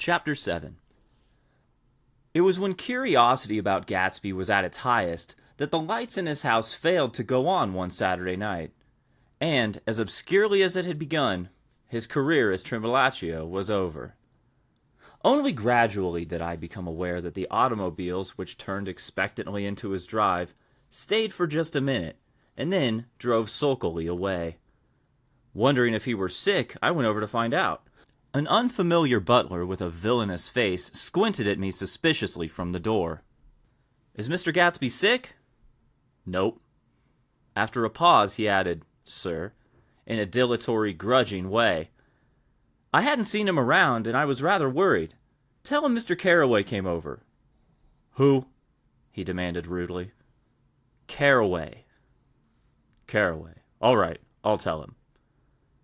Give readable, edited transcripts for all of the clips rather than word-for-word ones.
Chapter 7. It was when curiosity about Gatsby was at its highest that the lights in his house failed to go on one Saturday night. And, as obscurely as it had begun, his career as Trimbellaccio was over. Only gradually did I become aware that the automobiles which turned expectantly into his drive stayed for just a minute, and then drove sulkily away. Wondering if he were sick, I went over to find out. An unfamiliar butler with a villainous face squinted at me suspiciously from the door. "Is Mr. Gatsby sick?" "Nope." After a pause, he added, "Sir," in a dilatory, grudging way. I hadn't seen him around, and I was rather worried. "Tell him Mr. Carroway came over." "Who?" he demanded rudely. "Carroway." "Carroway. All right, I'll tell him."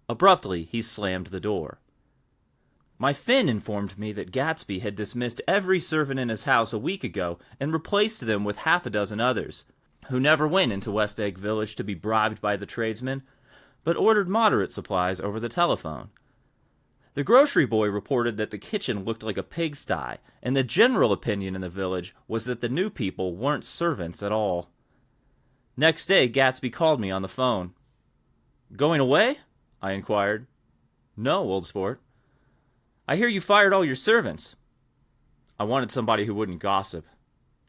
Abruptly, he slammed the door. My Finn informed me that Gatsby had dismissed every servant in his house a week ago and replaced them with half a dozen others, who never went into West Egg Village to be bribed by the tradesmen, but ordered moderate supplies over the telephone. The grocery boy reported that the kitchen looked like a pigsty, and the general opinion in the village was that the new people weren't servants at all. Next day, Gatsby called me on the phone. "Going away?" I inquired. "No, old sport." "I hear you fired all your servants." I wanted somebody who wouldn't gossip.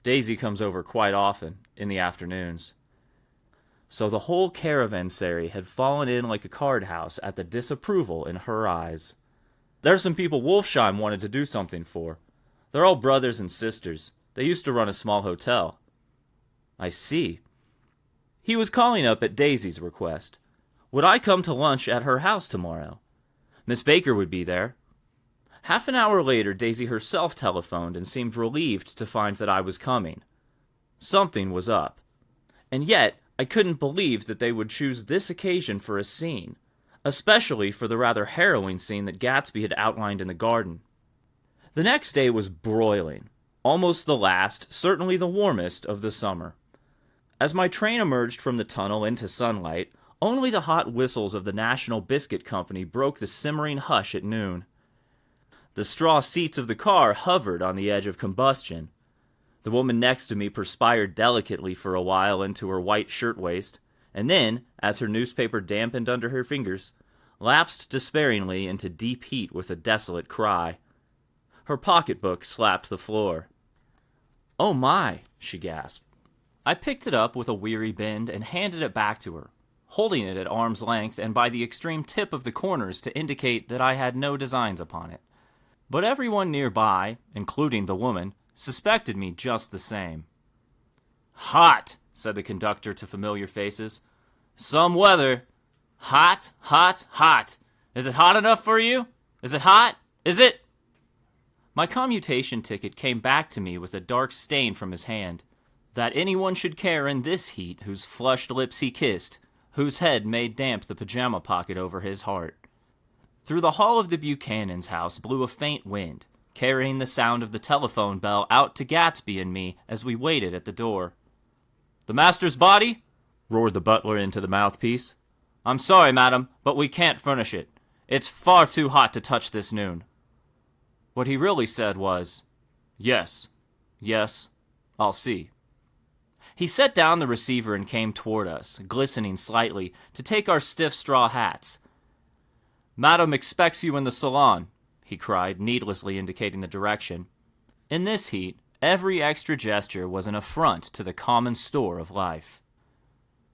Daisy comes over quite often, in the afternoons. So the whole caravanserai had fallen in like a card house at the disapproval in her eyes. "There's some people Wolfsheim wanted to do something for. They're all brothers and sisters. They used to run a small hotel." "I see." He was calling up at Daisy's request. Would I come to lunch at her house tomorrow? Miss Baker would be there. Half an hour later, Daisy herself telephoned and seemed relieved to find that I was coming. Something was up. And yet, I couldn't believe that they would choose this occasion for a scene, especially for the rather harrowing scene that Gatsby had outlined in the garden. The next day was broiling, almost the last, certainly the warmest, of the summer. As my train emerged from the tunnel into sunlight, only the hot whistles of the National Biscuit Company broke the simmering hush at noon. The straw seats of the car hovered on the edge of combustion. The woman next to me perspired delicately for a while into her white shirtwaist, and then, as her newspaper dampened under her fingers, lapsed despairingly into deep heat with a desolate cry. Her pocketbook slapped the floor. "Oh my," she gasped. I picked it up with a weary bend and handed it back to her, holding it at arm's length and by the extreme tip of the corners to indicate that I had no designs upon it. But everyone nearby, including the woman, suspected me just the same. "Hot," said the conductor to familiar faces. "Some weather. Hot, hot, hot. Is it hot enough for you? Is it hot? Is it?" My commutation ticket came back to me with a dark stain from his hand. That anyone should care in this heat whose flushed lips he kissed, whose head made damp the pajama pocket over his heart. Through the hall of the Buchanan's house blew a faint wind, carrying the sound of the telephone bell out to Gatsby and me as we waited at the door. "The master's body?" roared the butler into the mouthpiece. "I'm sorry, madam, but we can't furnish it. It's far too hot to touch this noon." What he really said was, "Yes, I'll see." He set down the receiver and came toward us, glistening slightly, to take our stiff straw hats. "Madam expects you in the salon," he cried, needlessly indicating the direction. In this heat, every extra gesture was an affront to the common store of life.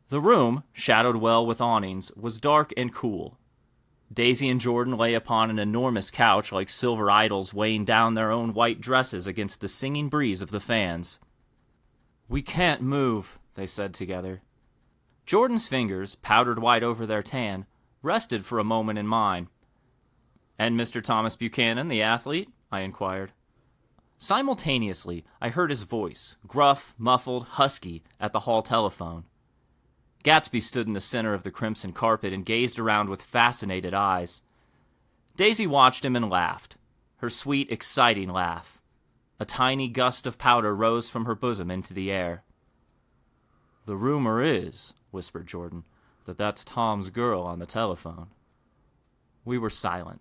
The room, shadowed well with awnings, was dark and cool. Daisy and Jordan lay upon an enormous couch like silver idols weighing down their own white dresses against the singing breeze of the fans. "We can't move," they said together. Jordan's fingers, powdered white over their tan, rested for a moment in mine. "And Mr. Thomas Buchanan, the athlete?" I inquired. Simultaneously, I heard his voice, gruff, muffled, husky, at the hall telephone. Gatsby stood in the center of the crimson carpet and gazed around with fascinated eyes. Daisy watched him and laughed, her sweet, exciting laugh. A tiny gust of powder rose from her bosom into the air. "The rumor is," whispered Jordan, "that that's Tom's girl on the telephone." We were silent.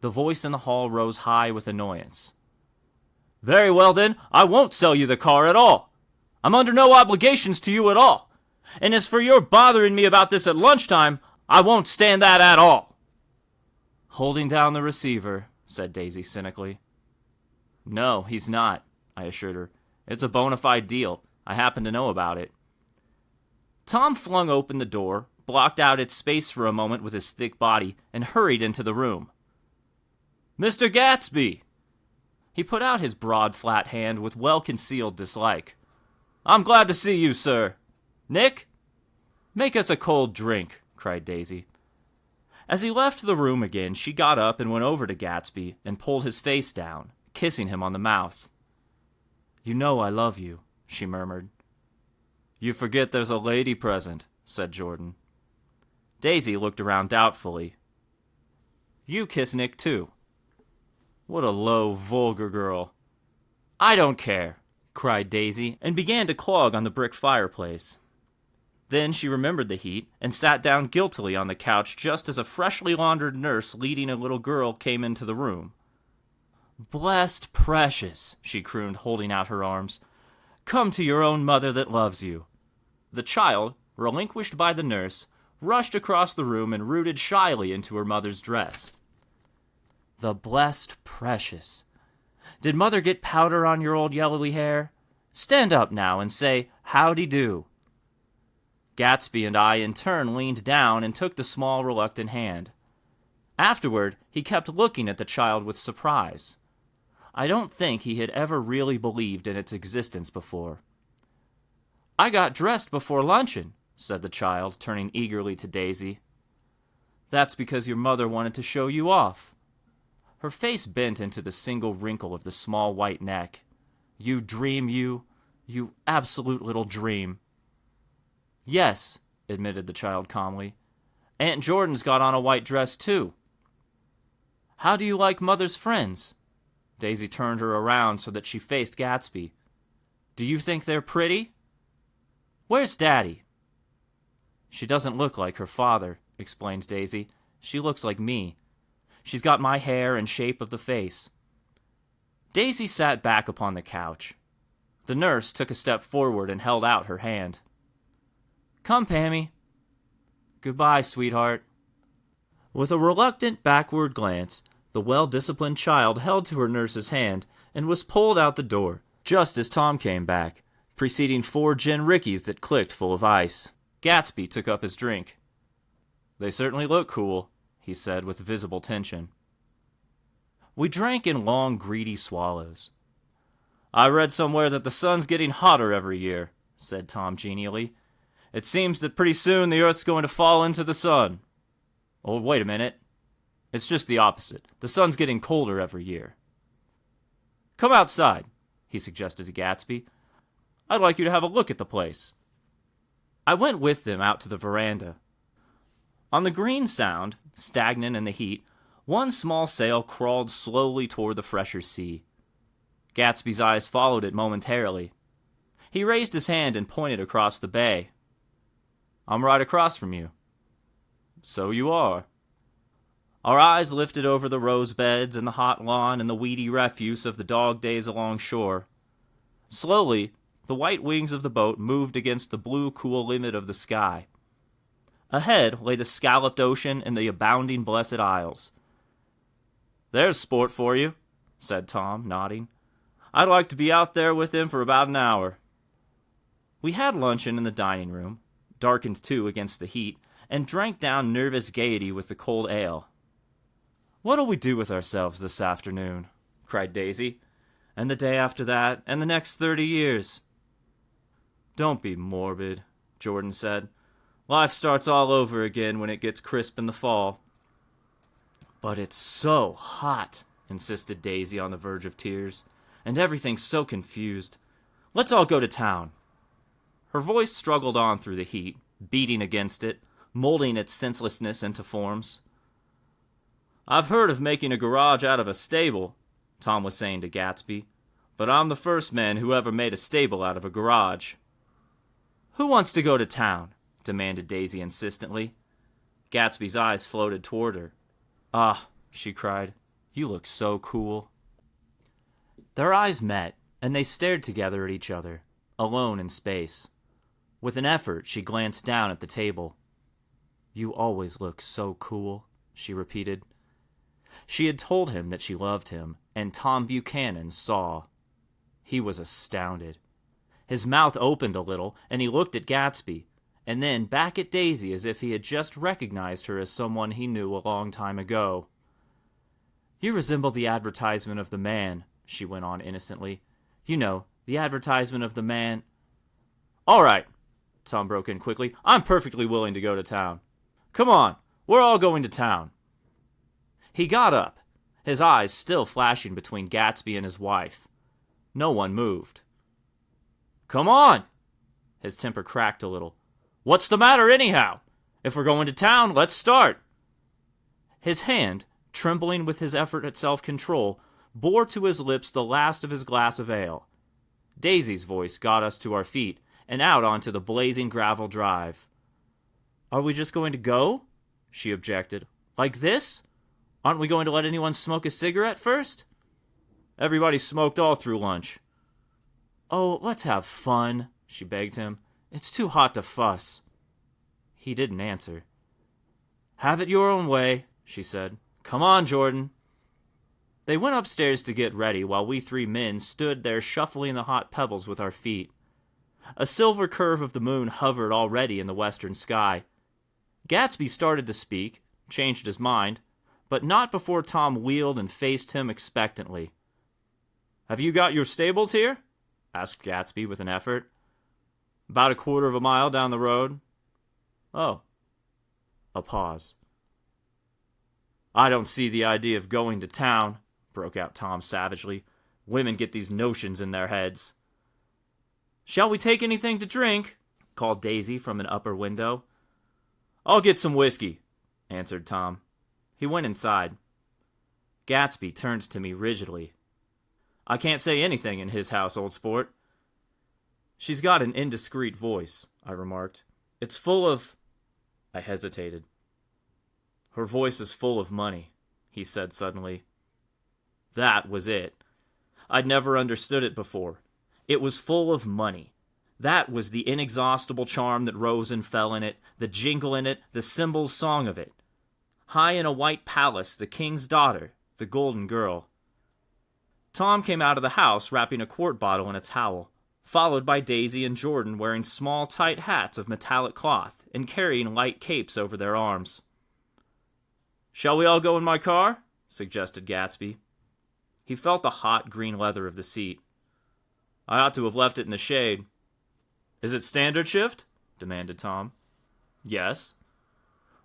The voice in the hall rose high with annoyance. "Very well then, I won't sell you the car at all. I'm under no obligations to you at all. And as for your bothering me about this at lunchtime, I won't stand that at all." "Holding down the receiver," said Daisy cynically. "No, he's not," I assured her. "It's a bona fide deal. I happen to know about it." Tom flung open the door, blocked out its space for a moment with his thick body, and hurried into the room. "Mr. Gatsby!" He put out his broad, flat hand with well-concealed dislike. "I'm glad to see you, sir. Nick?" "Make us a cold drink," cried Daisy. As he left the room again, she got up and went over to Gatsby and pulled his face down, kissing him on the mouth. "You know I love you," she murmured. "You forget there's a lady present," said Jordan. Daisy looked around doubtfully. "You kiss Nick, too." "What a low, vulgar girl." "I don't care," cried Daisy, and began to clog on the brick fireplace. Then she remembered the heat and sat down guiltily on the couch just as a freshly laundered nurse leading a little girl came into the room. "Blessed precious," she crooned, holding out her arms. "Come to your own mother that loves you." The child, relinquished by the nurse, rushed across the room and rooted shyly into her mother's dress. The blessed precious. Did mother get powder on your old yellowy hair? Stand up now and say, howdy do. Gatsby and I in turn leaned down and took the small, reluctant hand. Afterward, he kept looking at the child with surprise. I don't think he had ever really believed in its existence before. "I got dressed before luncheon," said the child, turning eagerly to Daisy. "That's because your mother wanted to show you off." Her face bent into the single wrinkle of the small white neck. "You dream, you absolute little dream." "Yes," admitted the child calmly. "Aunt Jordan's got on a white dress, too." "How do you like mother's friends?" Daisy turned her around so that she faced Gatsby. "Do you think they're pretty?" "Where's Daddy?" "She doesn't look like her father," explained Daisy. "She looks like me. She's got my hair and shape of the face." Daisy sat back upon the couch. The nurse took a step forward and held out her hand. "Come, Pammy." "Goodbye, sweetheart." With a reluctant backward glance, the well-disciplined child held to her nurse's hand and was pulled out the door, just as Tom came back, preceding 4 gin rickeys that clicked full of ice. Gatsby took up his drink. "They certainly look cool," he said with visible tension. We drank in long, greedy swallows. "I read somewhere that the sun's getting hotter every year," said Tom genially. "It seems that pretty soon the Earth's going to fall into the sun. Oh, wait a minute. It's just the opposite. The sun's getting colder every year." "Come outside," he suggested to Gatsby. "I'd like you to have a look at the place." I went with them out to the veranda. On the Green Sound, stagnant in the heat, one small sail crawled slowly toward the fresher sea. Gatsby's eyes followed it momentarily. He raised his hand and pointed across the bay. "I'm right across from you." "So you are." Our eyes lifted over the rose beds and the hot lawn and the weedy refuse of the dog days along shore. Slowly, the white wings of the boat moved against the blue, cool limit of the sky. Ahead lay the scalloped ocean and the abounding Blessed Isles. "There's sport for you," said Tom, nodding. "I'd like to be out there with him for about an hour." We had luncheon in the dining room, darkened too against the heat, and drank down nervous gaiety with the cold ale. "What'll we do with ourselves this afternoon?" cried Daisy. "And the day after that, and the next 30 years. "Don't be morbid," Jordan said. "Life starts all over again when it gets crisp in the fall." "But it's so hot," insisted Daisy on the verge of tears. "And everything's so confused. Let's all go to town." Her voice struggled on through the heat, beating against it, molding its senselessness into forms. "I've heard of making a garage out of a stable," Tom was saying to Gatsby, "but I'm the first man who ever made a stable out of a garage." "Who wants to go to town?" demanded Daisy insistently. Gatsby's eyes floated toward her. "Ah," she cried, You look so cool." Their eyes met, and they stared together at each other, alone in space. With an effort, she glanced down at the table. "You always look so cool," she repeated. She had told him that she loved him, and Tom Buchanan saw. He was astounded. His mouth opened a little, and he looked at Gatsby, and then back at Daisy as if he had just recognized her as someone he knew a long time ago. "You resemble the advertisement of the man," she went on innocently. "You know, the advertisement of the man—" "All right," Tom broke in quickly. "I'm perfectly willing to go to town. Come on, we're all going to town." He got up, his eyes still flashing between Gatsby and his wife. No one moved. "Come on!" His temper cracked a little. "What's the matter anyhow? If we're going to town, let's start." His hand, trembling with his effort at self-control, bore to his lips the last of his glass of ale. Daisy's voice got us to our feet and out onto the blazing gravel drive. "Are we just going to go?" she objected. "Like this? Aren't we going to let anyone smoke a cigarette first?" "Everybody smoked all through lunch." "Oh, let's have fun," she begged him. "It's too hot to fuss." He didn't answer. "Have it your own way," she said. "Come on, Jordan." They went upstairs to get ready while we three men stood there shuffling the hot pebbles with our feet. A silver curve of the moon hovered already in the western sky. Gatsby started to speak, changed his mind, but not before Tom wheeled and faced him expectantly. "Have you got your stables here?" asked Gatsby with an effort. "About a quarter of a mile down the road." "Oh." A pause. "I don't see the idea of going to town," broke out Tom savagely. "Women get these notions in their heads." "Shall we take anything to drink?" called Daisy from an upper window. "I'll get some whiskey," answered Tom. He went inside. Gatsby turned to me rigidly. "I can't say anything in his house, old sport." "She's got an indiscreet voice," I remarked. "It's full of—" I hesitated. "Her voice is full of money," he said suddenly. That was it. I'd never understood it before. It was full of money. That was the inexhaustible charm that rose and fell in it, the jingle in it, the cymbals' song of it. High in a white palace, the king's daughter, the golden girl. Tom came out of the house wrapping a quart bottle in a towel, followed by Daisy and Jordan wearing small, tight hats of metallic cloth and carrying light capes over their arms. "Shall we all go in my car?" suggested Gatsby. He felt the hot green leather of the seat. "I ought to have left it in the shade." "Is it standard shift?" demanded Tom. "Yes."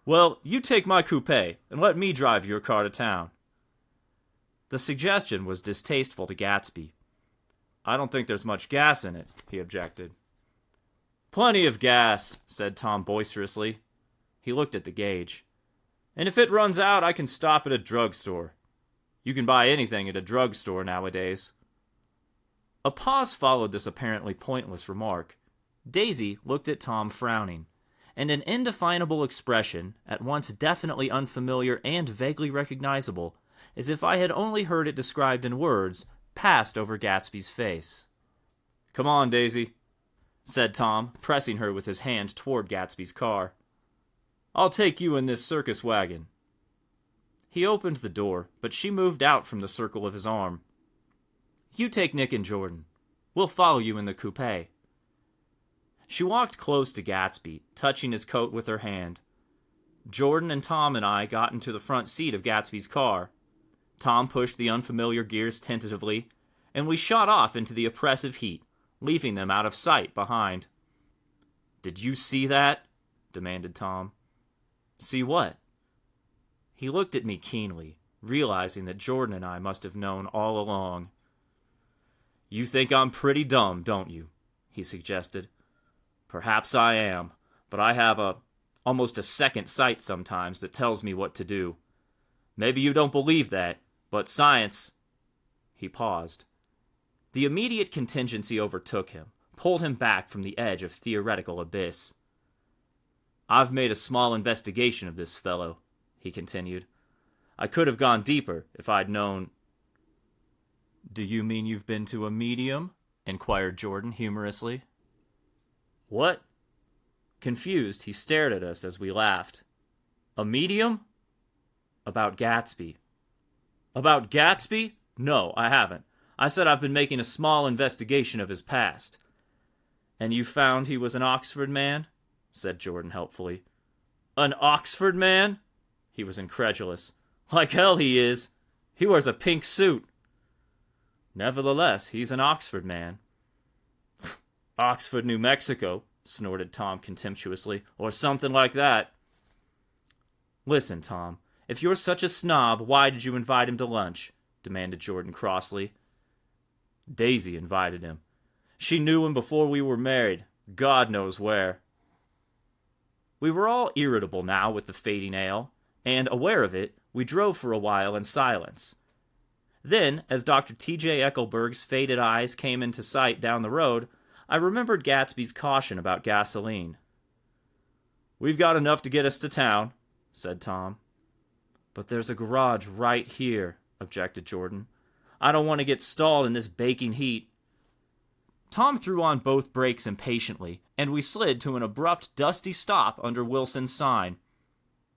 "Well, you take my coupe and let me drive your car to town." The suggestion was distasteful to Gatsby. "I don't think there's much gas in it," he objected. "Plenty of gas," said Tom boisterously. He looked at the gauge. "And if it runs out, I can stop at a drugstore. You can buy anything at a drugstore nowadays." A pause followed this apparently pointless remark. Daisy looked at Tom frowning, and an indefinable expression, at once definitely unfamiliar and vaguely recognizable, as if I had only heard it described in words, passed over Gatsby's face. "Come on, Daisy," said Tom, pressing her with his hand toward Gatsby's car. "I'll take you in this circus wagon." He opened the door, but she moved out from the circle of his arm. "You take Nick and Jordan. We'll follow you in the coupe." She walked close to Gatsby, touching his coat with her hand. Jordan and Tom and I got into the front seat of Gatsby's car. Tom pushed the unfamiliar gears tentatively, and we shot off into the oppressive heat, leaving them out of sight behind. "Did you see that?" demanded Tom. "See what?" He looked at me keenly, realizing that Jordan and I must have known all along. "You think I'm pretty dumb, don't you?" he suggested. "Perhaps I am, but I have almost a second sight sometimes that tells me what to do. Maybe you don't believe that, but science—" He paused. The immediate contingency overtook him, pulled him back from the edge of theoretical abyss. "I've made a small investigation of this fellow," he continued. I could have gone deeper if I'd known. Do you mean you've been to a medium? Inquired Jordan humorously. What? Confused, he stared at us as we laughed. A medium? About Gatsby. About Gatsby? No, I haven't. I said I've been making a small investigation of his past. And you found he was an Oxford man? Said Jordan helpfully. An Oxford man? He was incredulous. Like hell he is. He wears a pink suit. Nevertheless, he's an Oxford man. Oxford, New Mexico, snorted Tom contemptuously, or something like that. Listen, Tom, if you're such a snob, why did you invite him to lunch? Demanded Jordan crossly. Daisy invited him. She knew him before we were married. God knows where. We were all irritable now with the fading ale, and, aware of it, we drove for a while in silence. Then, as Dr. T.J. Eckelberg's faded eyes came into sight down the road, I remembered Gatsby's caution about gasoline. We've got enough to get us to town, said Tom. But there's a garage right here, objected Jordan. I don't want to get stalled in this baking heat. Tom threw on both brakes impatiently, and we slid to an abrupt, dusty stop under Wilson's sign.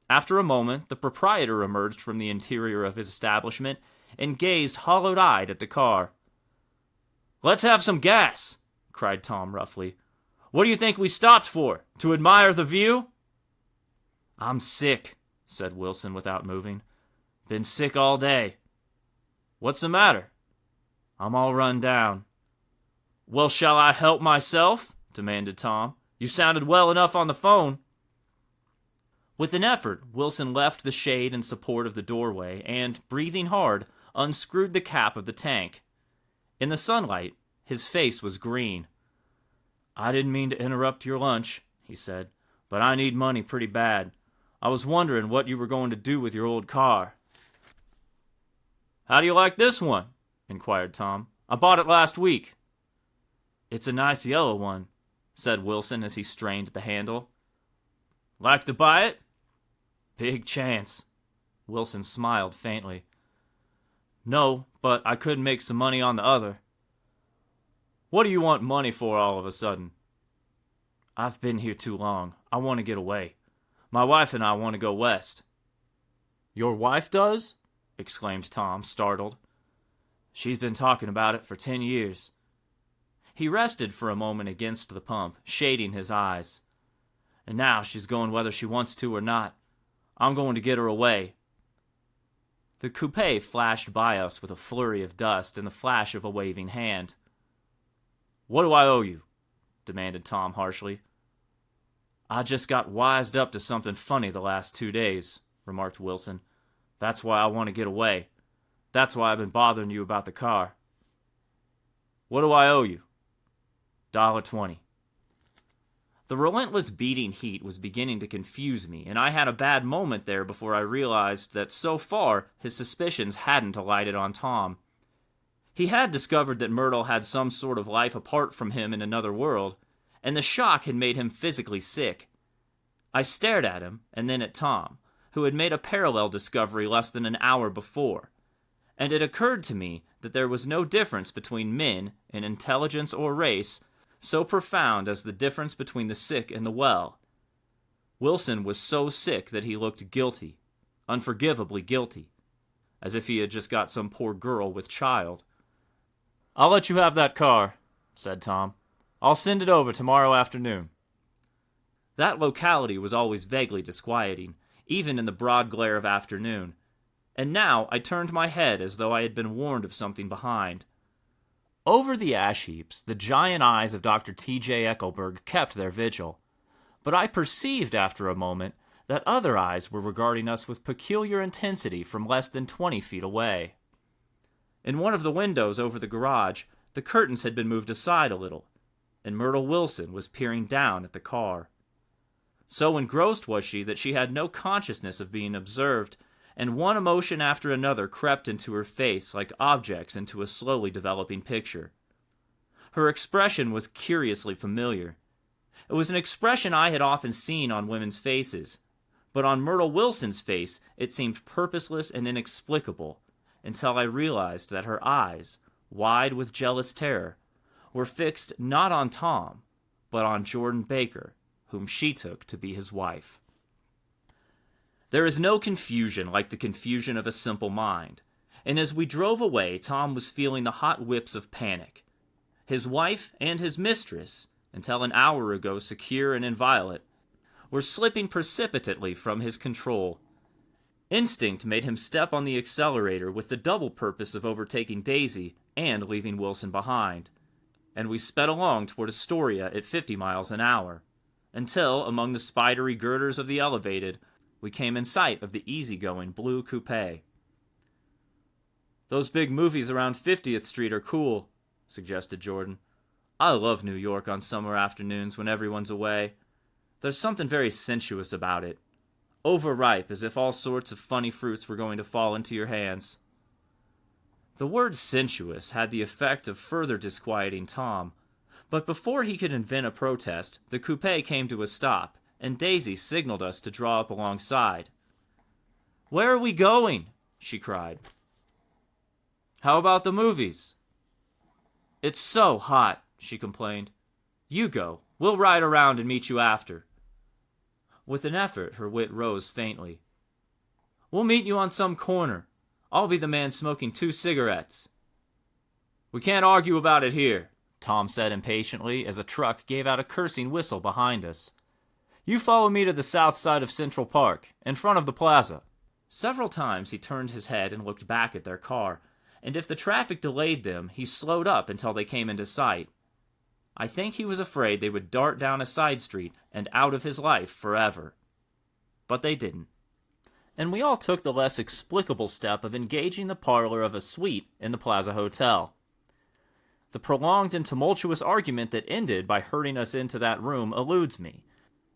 After a moment, the proprietor emerged from the interior of his establishment and gazed hollow-eyed at the car. Let's have some gas, cried Tom roughly. What do you think we stopped for? To admire the view? I'm sick, said Wilson without moving. Been sick all day. What's the matter? I'm all run down. Well, shall I help myself? Demanded Tom. You sounded well enough on the phone. With an effort, Wilson left the shade in support of the doorway and, breathing hard, unscrewed the cap of the tank. In the sunlight, his face was green. I didn't mean to interrupt your lunch, he said, but I need money pretty bad. I was wondering what you were going to do with your old car. How do you like this one? Inquired Tom. I bought it last week. It's a nice yellow one, said Wilson as he strained at the handle. Like to buy it? Big chance. Wilson smiled faintly. No, but I could make some money on the other. What do you want money for all of a sudden? I've been here too long. I want to get away. My wife and I want to go west. Your wife does? Exclaimed Tom, startled. She's been talking about it for 10 years. He rested for a moment against the pump, shading his eyes. And now she's going whether she wants to or not. I'm going to get her away. The coupe flashed by us with a flurry of dust and the flash of a waving hand. What do I owe you? Demanded Tom harshly. I just got wised up to something funny the last 2 days, remarked Wilson. That's why I want to get away. That's why I've been bothering you about the car. What do I owe you? $1.20. The relentless beating heat was beginning to confuse me, and I had a bad moment there before I realized that so far his suspicions hadn't alighted on Tom. He had discovered that Myrtle had some sort of life apart from him in another world, and the shock had made him physically sick. I stared at him, and then at Tom, who had made a parallel discovery less than an hour before, and it occurred to me that there was no difference between men in intelligence or race so profound as the difference between the sick and the well. Wilson was so sick that he looked guilty, unforgivably guilty, as if he had just got some poor girl with child. I'll let you have that car, said Tom. I'll send it over tomorrow afternoon. That locality was always vaguely disquieting, even in the broad glare of afternoon, and now I turned my head as though I had been warned of something behind. Over the ash heaps, the giant eyes of Dr. T.J. Eckelberg kept their vigil, but I perceived after a moment that other eyes were regarding us with peculiar intensity from less than 20 feet away. In one of the windows over the garage, the curtains had been moved aside a little, and Myrtle Wilson was peering down at the car. So engrossed was she that she had no consciousness of being observed, and one emotion after another crept into her face like objects into a slowly developing picture. Her expression was curiously familiar. It was an expression I had often seen on women's faces, but on Myrtle Wilson's face it seemed purposeless and inexplicable, until I realized that her eyes, wide with jealous terror, were fixed not on Tom, but on Jordan Baker, whom she took to be his wife. There is no confusion like the confusion of a simple mind, and as we drove away, Tom was feeling the hot whips of panic. His wife and his mistress, until an hour ago secure and inviolate, were slipping precipitately from his control. Instinct made him step on the accelerator with the double purpose of overtaking Daisy and leaving Wilson behind, and we sped along toward Astoria at 50 miles an hour, until, among the spidery girders of the elevated, we came in sight of the easygoing blue coupe. "Those big movies around 50th Street are cool," suggested Jordan. "I love New York on summer afternoons when everyone's away. There's something very sensuous about it. Overripe, as if all sorts of funny fruits were going to fall into your hands." The word sensuous had the effect of further disquieting Tom, but before he could invent a protest, the coupe came to a stop, and Daisy signaled us to draw up alongside. "Where are we going?" she cried. "How about the movies?" "It's so hot," she complained. "You go. We'll ride around and meet you after." With an effort, her wit rose faintly. "We'll meet you on some corner. I'll be the man smoking 2 cigarettes. "We can't argue about it here," Tom said impatiently as a truck gave out a cursing whistle behind us. "You follow me to the south side of Central Park, in front of the plaza." Several times he turned his head and looked back at their car, and if the traffic delayed them, he slowed up until they came into sight. I think he was afraid they would dart down a side street and out of his life forever. But they didn't. And we all took the less explicable step of engaging the parlor of a suite in the Plaza Hotel. The prolonged and tumultuous argument that ended by herding us into that room eludes me,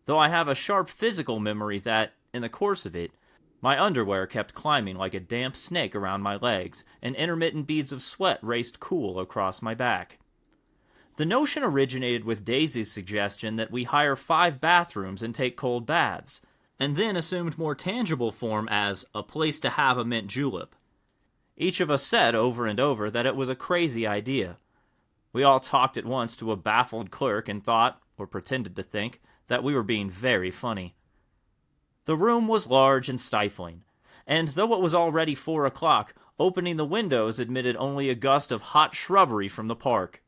though I have a sharp physical memory that, in the course of it, my underwear kept climbing like a damp snake around my legs, and intermittent beads of sweat raced cool across my back. The notion originated with Daisy's suggestion that we hire 5 bathrooms and take cold baths, and then assumed more tangible form as a place to have a mint julep. Each of us said over and over that it was a crazy idea. We all talked at once to a baffled clerk and thought, or pretended to think, that we were being very funny. The room was large and stifling, and though it was already 4 o'clock, opening the windows admitted only a gust of hot shrubbery from the park.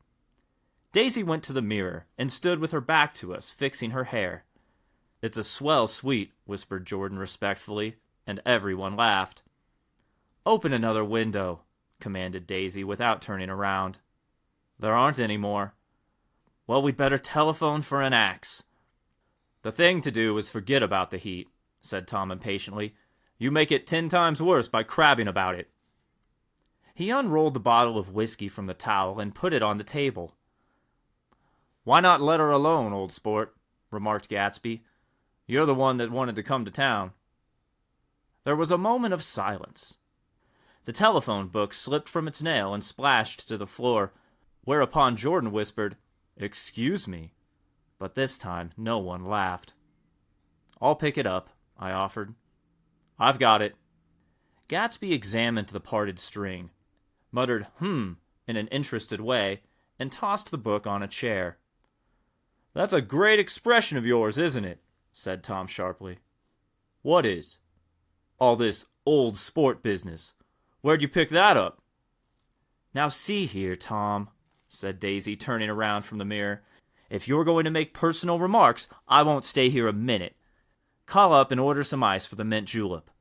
Daisy went to the mirror and stood with her back to us, fixing her hair. "It's a swell suite," whispered Jordan respectfully, and everyone laughed. "Open another window," commanded Daisy without turning around. "There aren't any more." "Well, we'd better telephone for an axe." "The thing to do is forget about the heat," said Tom impatiently. "You make it 10 times worse by crabbing about it." He unrolled the bottle of whiskey from the towel and put it on the table. "Why not let her alone, old sport?" remarked Gatsby. "You're the one that wanted to come to town." There was a moment of silence. The telephone book slipped from its nail and splashed to the floor, whereupon Jordan whispered, "Excuse me," but this time no one laughed. "I'll pick it up," I offered. "I've got it." Gatsby examined the parted string, muttered in an interested way, and tossed the book on a chair. "That's a great expression of yours, isn't it?" said Tom sharply. "What is?" "All this old sport business. Where'd you pick that up?" "Now see here, Tom," said Daisy, turning around from the mirror. "If you're going to make personal remarks, I won't stay here a minute. Call up and order some ice for the mint julep."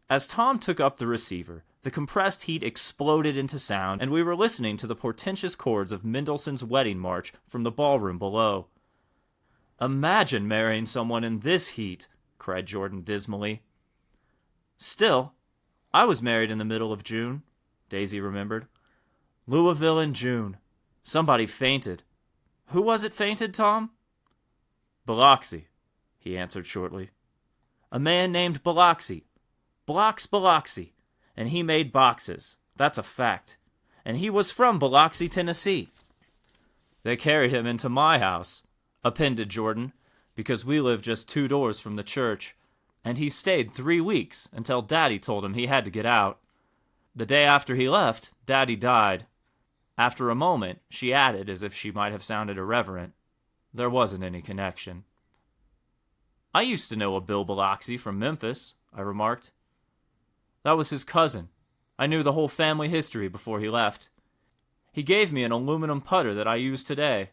As Tom took up the receiver, the compressed heat exploded into sound, and we were listening to the portentous chords of Mendelssohn's Wedding March from the ballroom below. "Imagine marrying someone in this heat," cried Jordan dismally. "Still, I was married in the middle of June," Daisy remembered. "Louisville in June. Somebody fainted. Who was it fainted, Tom?" "Biloxi," he answered shortly. "A man named Biloxi. Biloxi. And he made boxes. That's a fact. And he was from Biloxi, Tennessee." "They carried him into my house," appended Jordan, "because we live just 2 doors from the church. and he stayed 3 weeks until Daddy told him he had to get out. The day after he left, Daddy died. After a moment, she added, as if she might have sounded irreverent, there wasn't any connection. I used to know a Bill Biloxi from Memphis, I remarked. That was his cousin. I knew the whole family history before he left. He gave me an aluminum putter that I use today.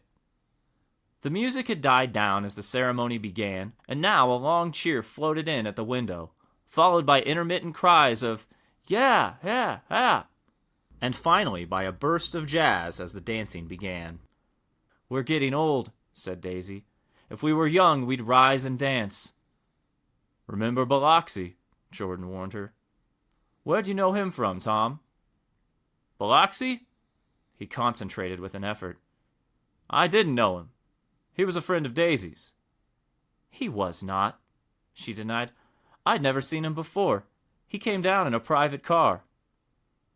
The music had died down as the ceremony began, and now a long cheer floated in at the window, followed by intermittent cries of, "Yeah, yeah, yeah," and finally by a burst of jazz as the dancing began. "We're getting old," said Daisy. "If we were young, we'd rise and dance." "Remember Biloxi," Jordan warned her. "Where'd you know him from, Tom?" "Biloxi?" He concentrated with an effort. "I didn't know him. He was a friend of Daisy's." "He was not," she denied. "I'd never seen him before. He came down in a private car."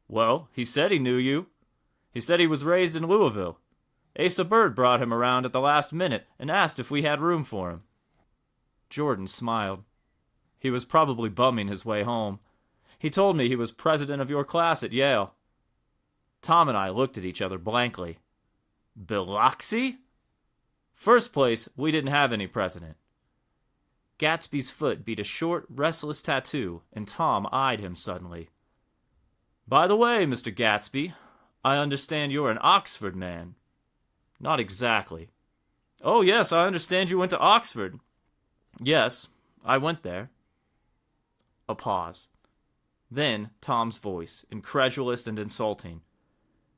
"Well, he said he knew you. He said he was raised in Louisville. Asa Bird brought him around at the last minute and asked if we had room for him." Jordan smiled. "He was probably bumming his way home. He told me he was president of your class at Yale." Tom and I looked at each other blankly. "Biloxi?" "First place, we didn't have any president." Gatsby's foot beat a short, restless tattoo, and Tom eyed him suddenly. "By the way, Mr. Gatsby, I understand you're an Oxford man." "Not exactly." "Oh, yes, I understand you went to Oxford." "Yes, I went there." A pause. Then Tom's voice, incredulous and insulting.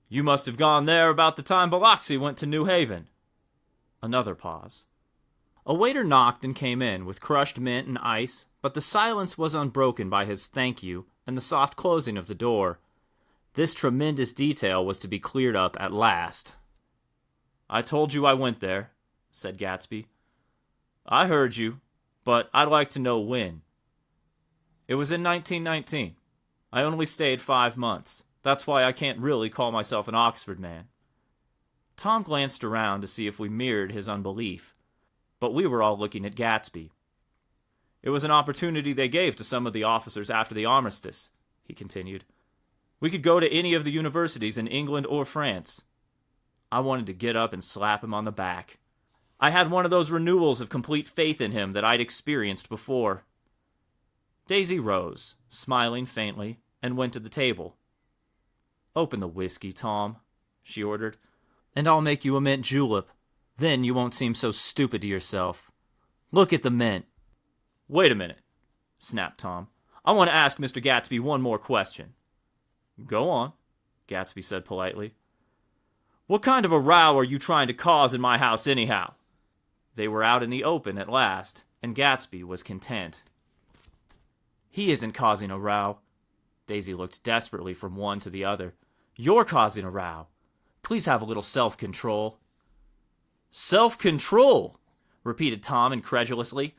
"You must have gone there about the time Biloxi went to New Haven." Another pause. A waiter knocked and came in with crushed mint and ice, but the silence was unbroken by his thank you and the soft closing of the door. This tremendous detail was to be cleared up at last. "I told you I went there," said Gatsby. "I heard you, but I'd like to know when." "It was in 1919. I only stayed 5 months. That's why I can't really call myself an Oxford man." Tom glanced around to see if we mirrored his unbelief, but we were all looking at Gatsby. "It was an opportunity they gave to some of the officers after the armistice," he continued. "We could go to any of the universities in England or France." I wanted to get up and slap him on the back. I had one of those renewals of complete faith in him that I'd experienced before. Daisy rose, smiling faintly, and went to the table. "Open the whiskey, Tom," she ordered, "and I'll make you a mint julep. Then you won't seem so stupid to yourself. Look at the mint." "Wait a minute," snapped Tom. "I want to ask Mr. Gatsby one more question." "Go on," Gatsby said politely. "What kind of a row are you trying to cause in my house anyhow?" They were out in the open at last, and Gatsby was content. "He isn't causing a row." Daisy looked desperately from one to the other. "You're causing a row. Please have a little self-control." "Self-control?" repeated Tom incredulously.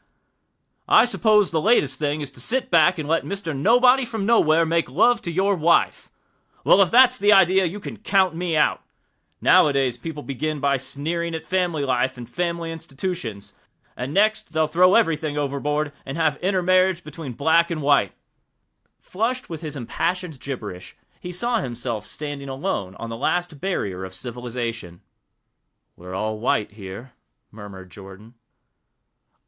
"I suppose the latest thing is to sit back and let Mr. Nobody from Nowhere make love to your wife. Well, if that's the idea, you can count me out. Nowadays, people begin by sneering at family life and family institutions, and next they'll throw everything overboard and have intermarriage between black and white." Flushed with his impassioned gibberish, he saw himself standing alone on the last barrier of civilization. "We're all white here," murmured Jordan.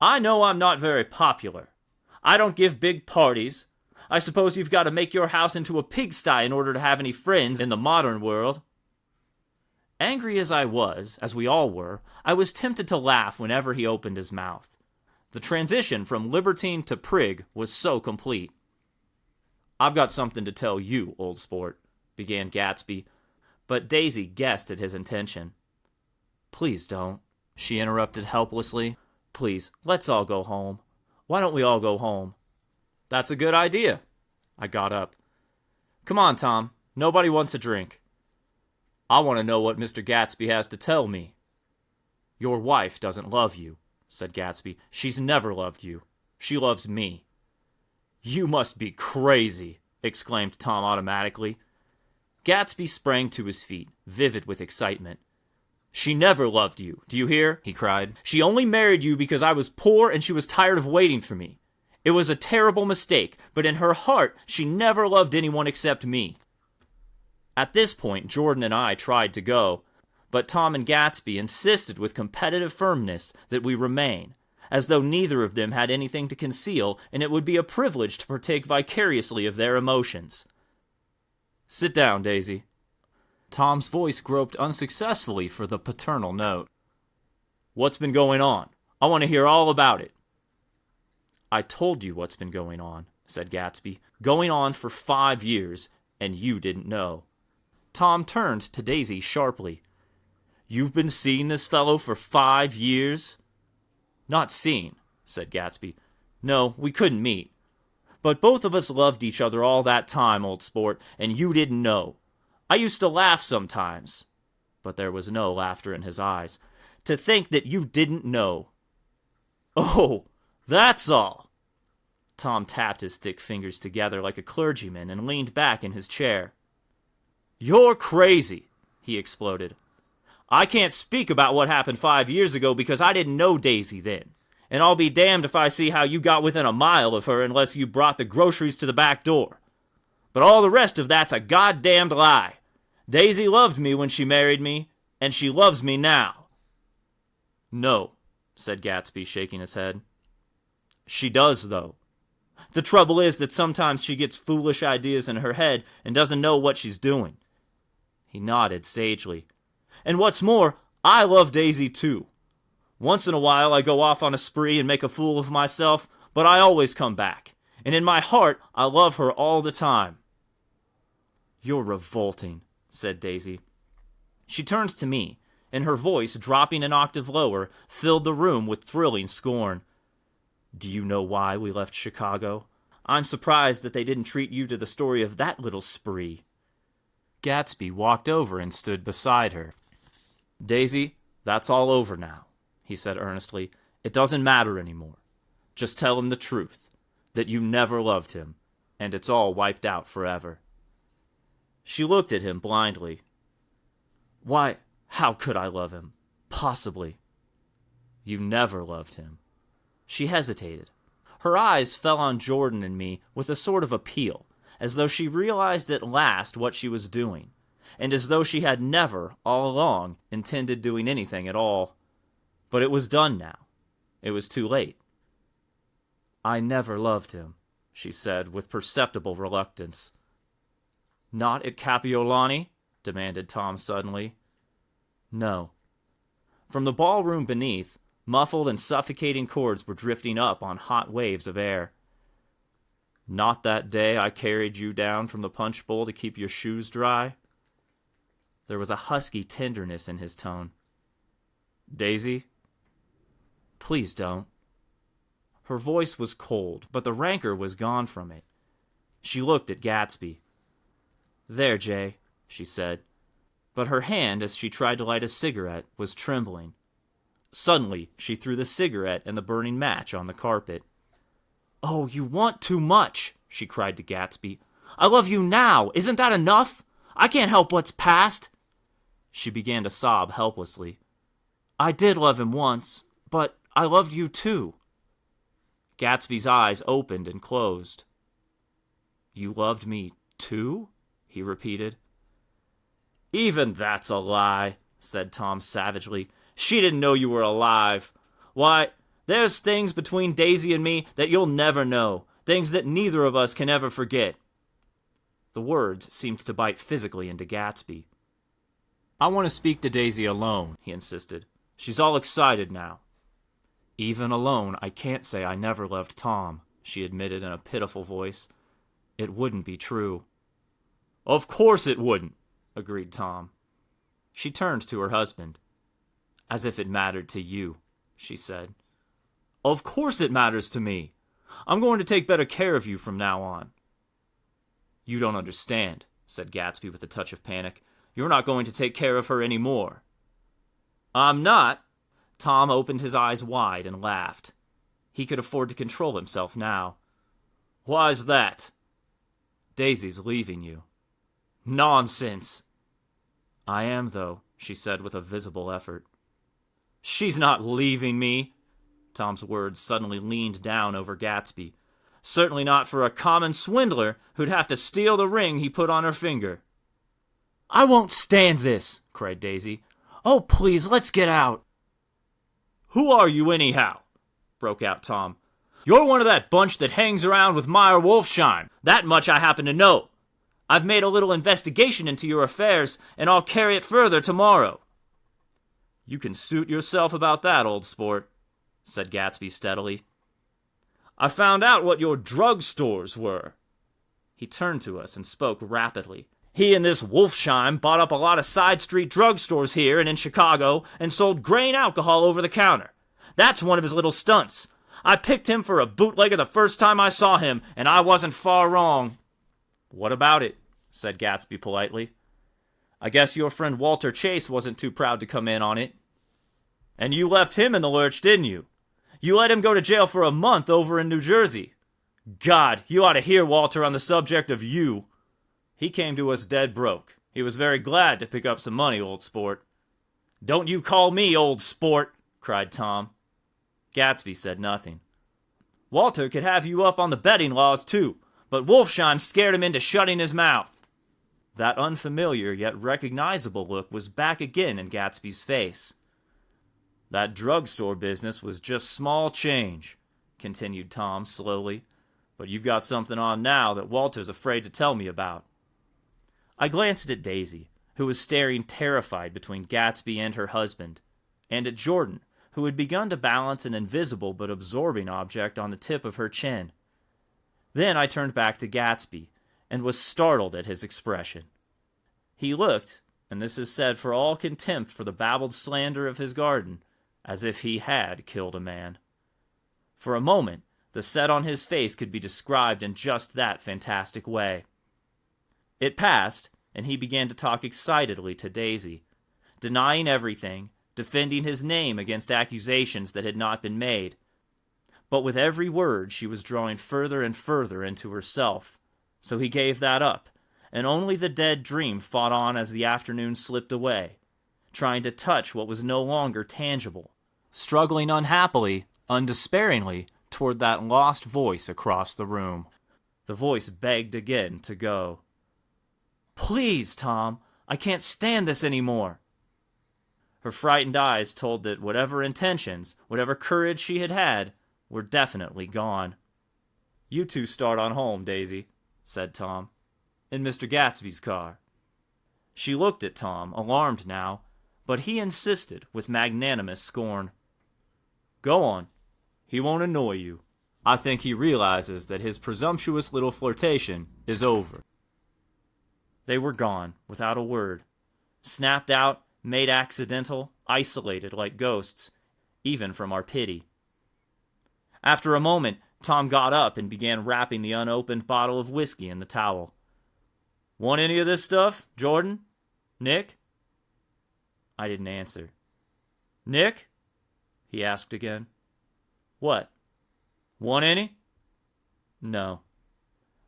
"I know I'm not very popular. I don't give big parties. I suppose you've got to make your house into a pigsty in order to have any friends in the modern world." Angry as I was, as we all were, I was tempted to laugh whenever he opened his mouth. The transition from libertine to prig was so complete. "I've got something to tell you, old sport," began Gatsby, but Daisy guessed at his intention. "Please don't," she interrupted helplessly. "Please, let's all go home. Why don't we all go home?" "That's a good idea." I got up. "Come on, Tom. Nobody wants a drink." "I want to know what Mr. Gatsby has to tell me." "Your wife doesn't love you," said Gatsby. "She's never loved you. She loves me." "You must be crazy," exclaimed Tom automatically. Gatsby sprang to his feet, vivid with excitement. "She never loved you, do you hear?" he cried. "She only married you because I was poor and she was tired of waiting for me. It was a terrible mistake, but in her heart, she never loved anyone except me." At this point, Jordan and I tried to go, but Tom and Gatsby insisted with competitive firmness that we remain, as though neither of them had anything to conceal, and it would be a privilege to partake vicariously of their emotions. "Sit down, Daisy." Tom's voice groped unsuccessfully for the paternal note. "What's been going on? I want to hear all about it." "I told you what's been going on," said Gatsby. "Going on for 5 years, and you didn't know." Tom turned to Daisy sharply. "You've been seeing this fellow for 5 years?" "Not seen," said Gatsby. "No, we couldn't meet. But both of us loved each other all that time, old sport, and you didn't know. I used to laugh sometimes." But there was no laughter in his eyes. "To think that you didn't know." "Oh, that's all." Tom tapped his thick fingers together like a clergyman and leaned back in his chair. "You're crazy," he exploded. "I can't speak about what happened 5 years ago because I didn't know Daisy then. And I'll be damned if I see how you got within a mile of her unless you brought the groceries to the back door. But all the rest of that's a goddamned lie. Daisy loved me when she married me, and she loves me now." "No," said Gatsby, shaking his head. "She does, though. The trouble is that sometimes she gets foolish ideas in her head and doesn't know what she's doing." He nodded sagely. "And what's more, I love Daisy too. Once in a while I go off on a spree and make a fool of myself, but I always come back. And in my heart, I love her all the time." "You're revolting," said Daisy. She turned to me, and her voice, dropping an octave lower, filled the room with thrilling scorn. "Do you know why we left Chicago? I'm surprised that they didn't treat you to the story of that little spree." Gatsby walked over and stood beside her. "Daisy, that's all over now," he said earnestly. "It doesn't matter anymore. Just tell him the truth, that you never loved him, and it's all wiped out forever." She looked at him blindly. "Why, how could I love him? Possibly." "You never loved him." She hesitated. Her eyes fell on Jordan and me with a sort of appeal, as though she realized at last what she was doing, and as though she had never, all along, intended doing anything at all. But it was done now. It was too late. "I never loved him," she said with perceptible reluctance. "Not at Kapiolani?" demanded Tom suddenly. "No." From the ballroom beneath, muffled and suffocating chords were drifting up on hot waves of air. "Not that day I carried you down from the punch bowl to keep your shoes dry?" There was a husky tenderness in his tone. "Daisy?" "Please don't." Her voice was cold, but the rancor was gone from it. She looked at Gatsby. "There, Jay," she said. But her hand, as she tried to light a cigarette, was trembling. Suddenly, she threw the cigarette and the burning match on the carpet. "Oh, you want too much," she cried to Gatsby. "I love you now. Isn't that enough? I can't help what's past." She began to sob helplessly. "I did love him once, but I loved you too." Gatsby's eyes opened and closed. "You loved me too?" he repeated. "Even that's a lie," said Tom savagely. "She didn't know you were alive. Why, there's things between Daisy and me that you'll never know, things that neither of us can ever forget." The words seemed to bite physically into Gatsby. "I want to speak to Daisy alone," he insisted. "She's all excited now." "Even alone, I can't say I never loved Tom," she admitted in a pitiful voice. "It wouldn't be true." "Of course it wouldn't," agreed Tom. She turned to her husband. "As if it mattered to you," she said. "Of course it matters to me. I'm going to take better care of you from now on." "You don't understand," said Gatsby with a touch of panic. "You're not going to take care of her any more." "I'm not." Tom opened his eyes wide and laughed. He could afford to control himself now. "Why's that?" "Daisy's leaving you." "Nonsense." "I am, though," she said with a visible effort. "She's not leaving me." Tom's words suddenly leaned down over Gatsby. Certainly not for a common swindler who'd have to steal the ring he put on her finger. "I won't stand this," cried Daisy. "Oh, please, let's get out." "Who are you, anyhow?" broke out Tom. "You're one of that bunch that hangs around with Meyer Wolfsheim. That much I happen to know. I've made a little investigation into your affairs, and I'll carry it further tomorrow." "You can suit yourself about that, old sport," said Gatsby steadily. "I found out what your drugstores were." He turned to us and spoke rapidly. "He and this Wolfsheim bought up a lot of side street drugstores here and in Chicago and sold grain alcohol over the counter. That's one of his little stunts. I picked him for a bootlegger the first time I saw him, and I wasn't far wrong." "What about it?" said Gatsby politely. "I guess your friend Walter Chase wasn't too proud to come in on it." "And you left him in the lurch, didn't you? You let him go to jail for a month over in New Jersey. God, you ought to hear Walter on the subject of you. He came to us dead broke. He was very glad to pick up some money, old sport." "Don't you call me old sport," cried Tom. Gatsby said nothing. "Walter could have you up on the betting laws, too, but Wolfsheim scared him into shutting his mouth." That unfamiliar yet recognizable look was back again in Gatsby's face. "That drugstore business was just small change," continued Tom slowly, "but you've got something on now that Walter's afraid to tell me about." I glanced at Daisy, who was staring terrified between Gatsby and her husband, and at Jordan, who had begun to balance an invisible but absorbing object on the tip of her chin. Then I turned back to Gatsby, and was startled at his expression. He looked, and this is said for all contempt for the babbled slander of his garden, as if he had killed a man. For a moment, the set on his face could be described in just that fantastic way. It passed, and he began to talk excitedly to Daisy, denying everything, defending his name against accusations that had not been made. But with every word she was drawing further and further into herself, so he gave that up, and only the dead dream fought on as the afternoon slipped away, trying to touch what was no longer tangible, struggling unhappily, undespairingly, toward that lost voice across the room. The voice begged again to go. "Please, Tom, I can't stand this anymore." Her frightened eyes told that whatever intentions, whatever courage she had had, were definitely gone. "You two start on home, Daisy," said Tom, "in Mr. Gatsby's car." She looked at Tom, alarmed now, but he insisted with magnanimous scorn. "Go on. He won't annoy you. I think he realizes that his presumptuous little flirtation is over." They were gone, without a word. Snapped out, made accidental, isolated like ghosts, even from our pity. After a moment, Tom got up and began wrapping the unopened bottle of whiskey in the towel. "Want any of this stuff, Jordan? Nick?" I didn't answer. "Nick?" he asked again. "What? Want any?" "No.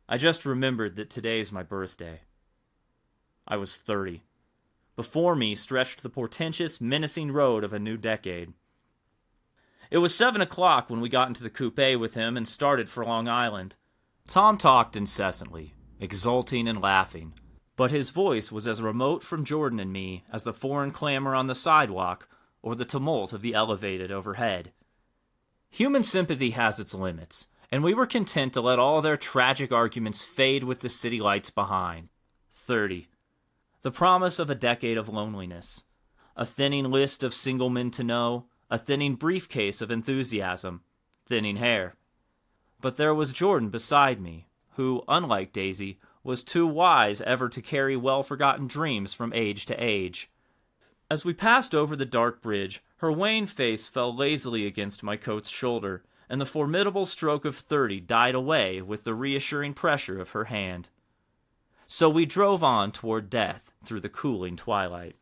I just remembered that today's my birthday." I was 30. Before me stretched the portentous, menacing road of a new decade. It was 7 o'clock when we got into the coupe with him and started for Long Island. Tom talked incessantly, exulting and laughing, but his voice was as remote from Jordan and me as the foreign clamor on the sidewalk or the tumult of the elevated overhead. Human sympathy has its limits, and we were content to let all their tragic arguments fade with the city lights behind. 30. The promise of a decade of loneliness. A thinning list of single men to know, a thinning briefcase of enthusiasm, thinning hair. But there was Jordan beside me, who, unlike Daisy, was too wise ever to carry well-forgotten dreams from age to age. As we passed over the dark bridge, her wan face fell lazily against my coat's shoulder, and the formidable stroke of 30 died away with the reassuring pressure of her hand. So we drove on toward death through the cooling twilight.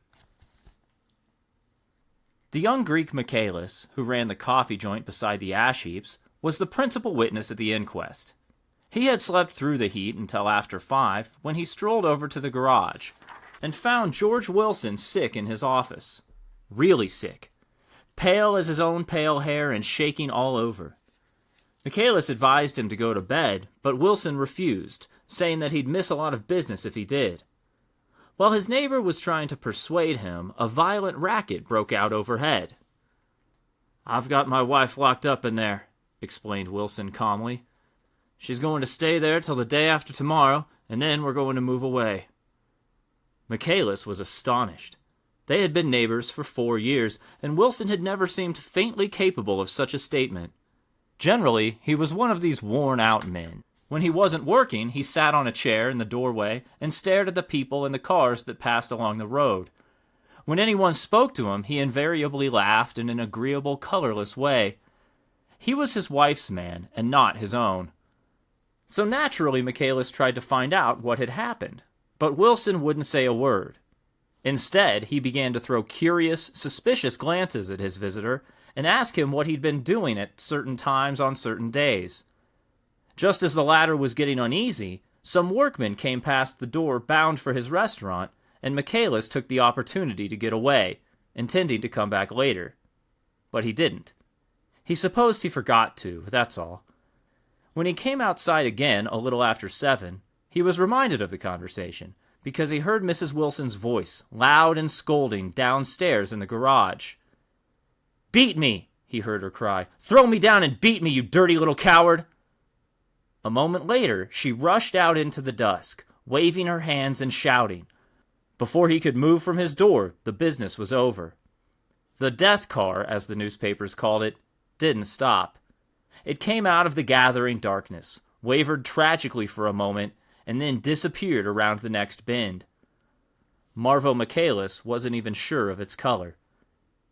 The young Greek Michaelis, who ran the coffee joint beside the ash heaps, was the principal witness at the inquest. He had slept through the heat until after 5, when he strolled over to the garage, and found George Wilson sick in his office. Really sick. Pale as his own pale hair and shaking all over. Michaelis advised him to go to bed, but Wilson refused, saying that he'd miss a lot of business if he did. While his neighbor was trying to persuade him, a violent racket broke out overhead. "I've got my wife locked up in there," explained Wilson calmly. "She's going to stay there till the day after tomorrow, and then we're going to move away." Michaelis was astonished. They had been neighbors for 4 years, and Wilson had never seemed faintly capable of such a statement. Generally, he was one of these worn-out men. When he wasn't working, he sat on a chair in the doorway and stared at the people and the cars that passed along the road. When anyone spoke to him, he invariably laughed in an agreeable, colorless way. He was his wife's man, and not his own. So naturally, Michaelis tried to find out what had happened, but Wilson wouldn't say a word. Instead, he began to throw curious, suspicious glances at his visitor and ask him what he'd been doing at certain times on certain days. Just as the latter was getting uneasy, some workmen came past the door bound for his restaurant, and Michaelis took the opportunity to get away, intending to come back later. But he didn't. He supposed he forgot to, that's all. When he came outside again a little after 7, he was reminded of the conversation, because he heard Mrs. Wilson's voice, loud and scolding, downstairs in the garage. "Beat me!" he heard her cry. "Throw me down and beat me, you dirty little coward!" A moment later, she rushed out into the dusk, waving her hands and shouting. Before he could move from his door, the business was over. The death car, as the newspapers called it, didn't stop. It came out of the gathering darkness, wavered tragically for a moment, and then disappeared around the next bend. Marvo Michaelis wasn't even sure of its color.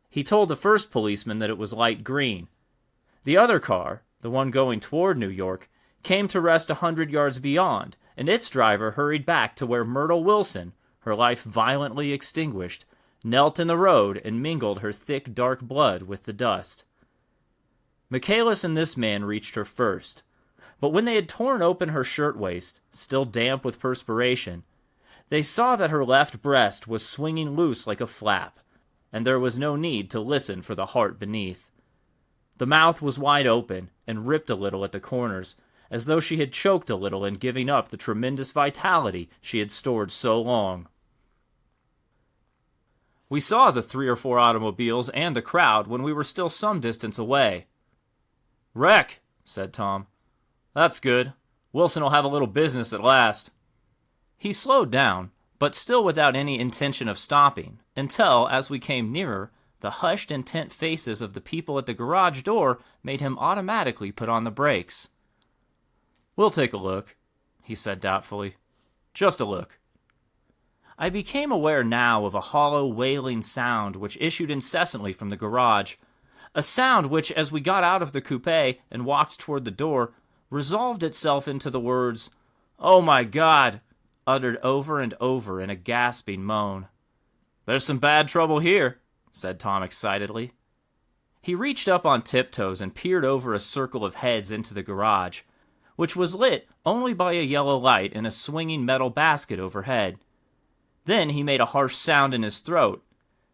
He told the first policeman that it was light green. The other car, the one going toward New York, came to rest 100 yards beyond, and its driver hurried back to where Myrtle Wilson, her life violently extinguished, knelt in the road and mingled her thick dark blood with the dust. Michaelis and this man reached her first, but when they had torn open her shirtwaist, still damp with perspiration, they saw that her left breast was swinging loose like a flap, and there was no need to listen for the heart beneath. The mouth was wide open and ripped a little at the corners, as though she had choked a little in giving up the tremendous vitality she had stored so long. We saw the 3 or 4 automobiles and the crowd when we were still some distance away. "Wreck," said Tom. "That's good. Wilson will have a little business at last." He slowed down, but still without any intention of stopping, until, as we came nearer, the hushed, intent faces of the people at the garage door made him automatically put on the brakes. "We'll take a look," he said doubtfully. "Just a look." I became aware now of a hollow, wailing sound which issued incessantly from the garage, a sound which, as we got out of the coupe and walked toward the door, resolved itself into the words, "Oh my God," uttered over and over in a gasping moan. "There's some bad trouble here," said Tom excitedly. He reached up on tiptoes and peered over a circle of heads into the garage, which was lit only by a yellow light in a swinging metal basket overhead. Then he made a harsh sound in his throat,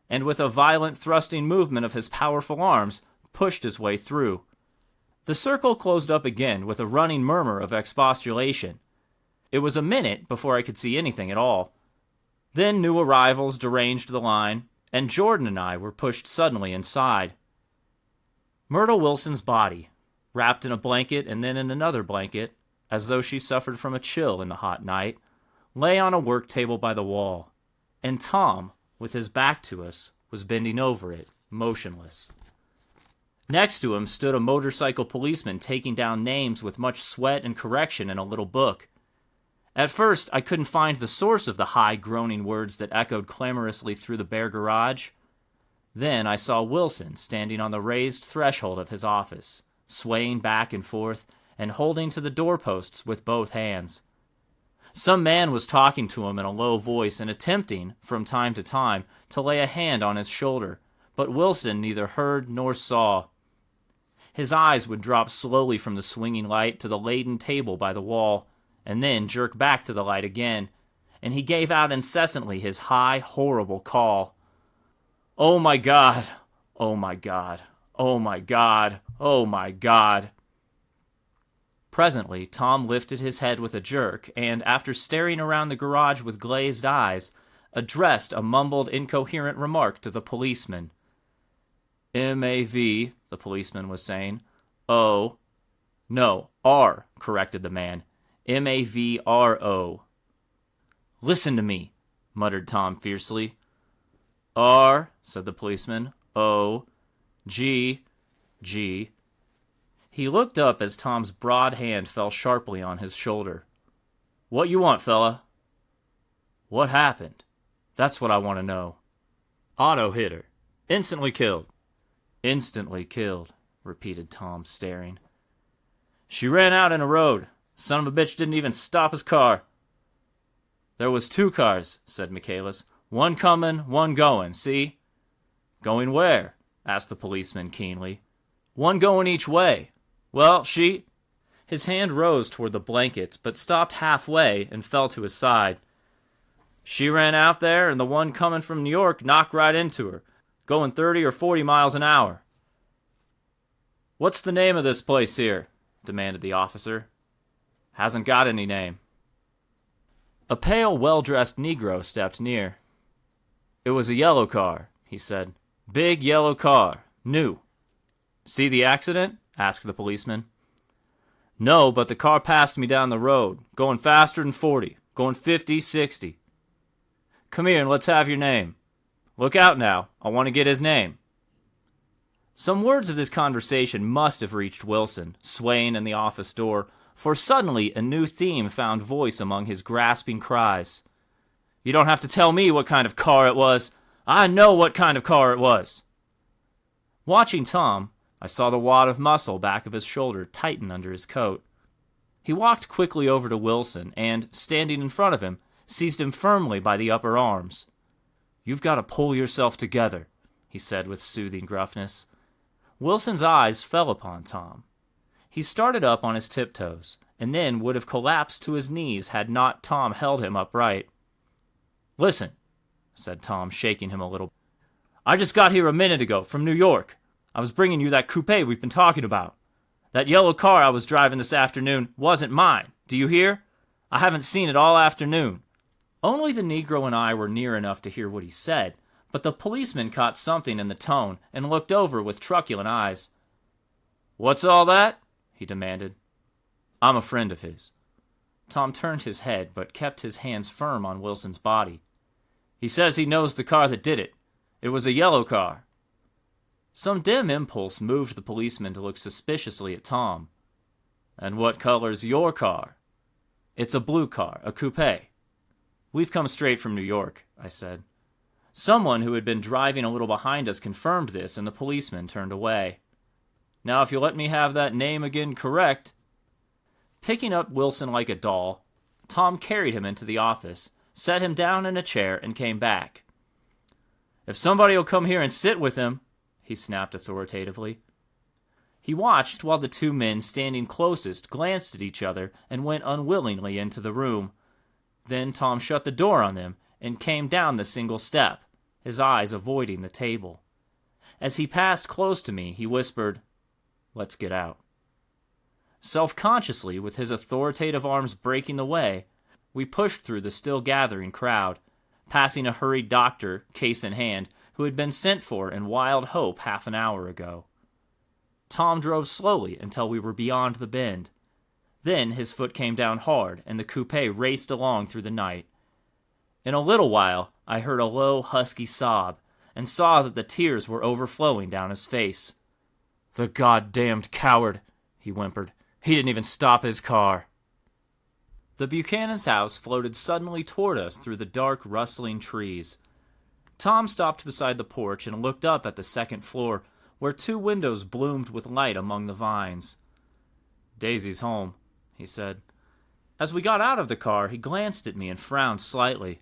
and with a violent thrusting movement of his powerful arms, pushed his way through. The circle closed up again with a running murmur of expostulation. It was a minute before I could see anything at all. Then new arrivals deranged the line, and Jordan and I were pushed suddenly inside. Myrtle Wilson's body, wrapped in a blanket and then in another blanket, as though she suffered from a chill in the hot night, lay on a work table by the wall, and Tom, with his back to us, was bending over it, motionless. Next to him stood a motorcycle policeman taking down names with much sweat and correction in a little book. At first, I couldn't find the source of the high, groaning words that echoed clamorously through the bare garage. Then I saw Wilson standing on the raised threshold of his office, swaying back and forth and holding to the doorposts with both hands. Some man was talking to him in a low voice and attempting, from time to time, to lay a hand on his shoulder, but Wilson neither heard nor saw. His eyes would drop slowly from the swinging light to the laden table by the wall, and then jerk back to the light again, and he gave out incessantly his high, horrible call. "Oh my God! Oh my God! Oh my God! Oh my God!" Presently, Tom lifted his head with a jerk and, after staring around the garage with glazed eyes, addressed a mumbled, incoherent remark to the policeman. M-A-V, the policeman was saying. O. No, R, corrected the man. M-A-V-R-O. Listen to me, muttered Tom fiercely. R, said the policeman. O. G. G. He looked up as Tom's broad hand fell sharply on his shoulder. What you want, fella? What happened? That's what I want to know. Auto hit her. Instantly killed. Instantly killed, repeated Tom, staring. She ran out in a road. Son of a bitch didn't even stop his car. There was 2 cars, said Michaelis. One coming, one going, see? Going where? Asked the policeman keenly. One going each way. Well, she... His hand rose toward the blankets, but stopped halfway and fell to his side. She ran out there, and the one coming from New York knocked right into her, going 30 or 40 miles an hour. What's the name of this place here? Demanded the officer. Hasn't got any name. A pale, well-dressed Negro stepped near. It was a yellow car, he said. Big yellow car. New. See the accident? Asked the policeman. No, but the car passed me down the road, going faster than 40, going 50, 60. Come here and let's have your name. Look out now. I want to get his name. Some words of this conversation must have reached Wilson, swaying in the office door, for suddenly a new theme found voice among his grasping cries. You don't have to tell me what kind of car it was. I know what kind of car it was. Watching Tom, I saw the wad of muscle back of his shoulder tighten under his coat. He walked quickly over to Wilson and, standing in front of him, seized him firmly by the upper arms. You've got to pull yourself together, he said with soothing gruffness. Wilson's eyes fell upon Tom. He started up on his tiptoes, and then would have collapsed to his knees had not Tom held him upright. Listen, said Tom, shaking him a little. I just got here a minute ago from New York. I was bringing you that coupe we've been talking about. That yellow car I was driving this afternoon wasn't mine. Do you hear? I haven't seen it all afternoon. Only the Negro and I were near enough to hear what he said, but the policeman caught something in the tone and looked over with truculent eyes. What's all that? He demanded. I'm a friend of his. Tom turned his head, but kept his hands firm on Wilson's body. He says he knows the car that did it. It was a yellow car. Some dim impulse moved the policeman to look suspiciously at Tom. And what color's your car? It's a blue car, a coupe. We've come straight from New York, I said. Someone who had been driving a little behind us confirmed this, and the policeman turned away. Now, if you'll let me have that name again correct. Picking up Wilson like a doll, Tom carried him into the office, set him down in a chair, and came back. If somebody will come here and sit with him, he snapped authoritatively. He watched while the 2 men standing closest glanced at each other and went unwillingly into the room. Then Tom shut the door on them and came down the single step, his eyes avoiding the table. As he passed close to me, he whispered, Let's get out. Self-consciously, with his authoritative arms breaking the way, we pushed through the still gathering crowd, passing a hurried doctor, case in hand, who had been sent for in wild hope half an hour ago. Tom drove slowly until we were beyond the bend. Then his foot came down hard, and the coupe raced along through the night. In a little while, I heard a low, husky sob, and saw that the tears were overflowing down his face. The goddamned coward, he whimpered. He didn't even stop his car. The Buchanan's house floated suddenly toward us through the dark, rustling trees. Tom stopped beside the porch and looked up at the second floor, where 2 windows bloomed with light among the vines. Daisy's home, he said. As we got out of the car, he glanced at me and frowned slightly.